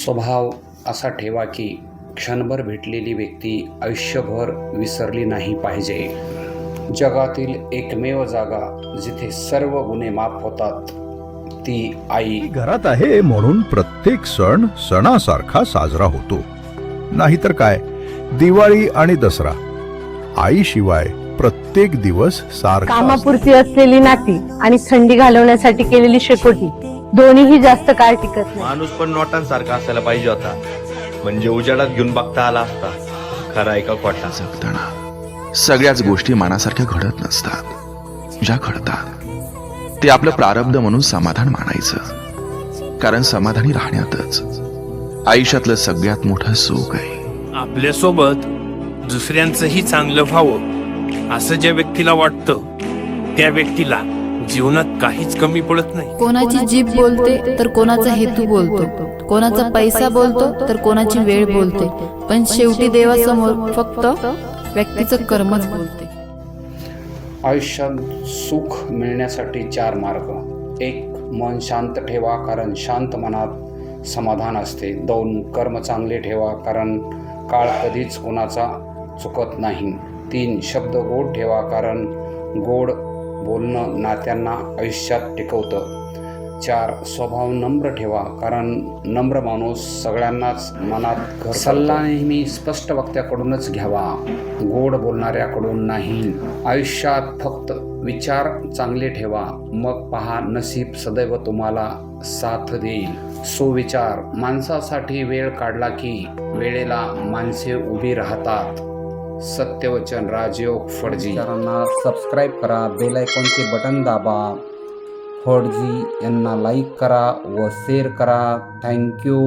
स्वभाव असा ठेवा की क्षणभर भेटलेली व्यक्ती आयुष्यभर विसरली नाही पाहिजे. जगातील एकमेव जागा जिथे सर्व गुन्हे माफ होतात ती आई घरात आहे म्हणून प्रत्येक सण सणासारखा साजरा होतो. नाहीतर काय, दिवाळी आणि दसरा आईशिवाय प्रत्येक दिवस सारखा. कामापुरती असलेली नाती आणि थंडी घालवण्यासाठी केलेली शेकोटी दोन्हीही जास्त काळ टिकत नाही. माणूस पण नोटांसारखा असायला पाहिजे होता, म्हणजे उजाडात घेऊन बघता आला असता खरा आहे का खोटा. जगताना सगळ्याच गोष्टी मनासारख्या घडत नसतात. ज्या घडतात ते आपलं प्रारब्ध म्हणून समाधान मानायचं, कारण समाधानी राहण्यातच आयुष्यातलं सगळ्यात मोठं सुख आहे. आपल्यासोबत दुसऱ्यांचंही चांगलं व्हावं असं ज्या व्यक्तीला वाटतं त्या व्यक्तीला जीवनात काहीच कमी पडत नाही. कोणाची जीभ बोलते तर कोणाचा हेतू बोलतो, कोणाचा पैसा बोलतो तर कोणाची वेळ बोलते, पण शेवटी देवासमोर फक्त व्यक्तीचं कर्मच बोलते. आयुष्यात सुख मिळण्यासाठी 4 मार्ग. 1. मन शांत ठेवा, कारण शांत मनात समाधान असते. 2. कर्म चांगले ठेवा, कारण काळ कधीच कोणाचा चुकत नाही. 3. शब्द गोड ठेवा, कारण गोड बोलणं नात्यांना आयुष्यात टिकवतं. 4. स्वभाव नम्र ठेवा, कारण नम्र माणूस सगळ्यांनाच मनात घर. सल्ला नेहमी स्पष्ट वक्त्याकडूनच घ्यावा, गोड बोलणाऱ्याकडून नाही. आयुष्यात फक्त विचार चांगले ठेवा, मग पहा नसीब सदैव तुम्हाला साथ देईल. सुविचार. माणसासाठी वेळ काढला की वेळेला माणसे उभी राहतात. सत्यवचन. राजयोग फडजी. चॅनलला सबस्क्राईब करा, बेल आयकॉनचे बटन दाबा. फडजी यांना लाईक करा व शेअर करा. थँक्यू.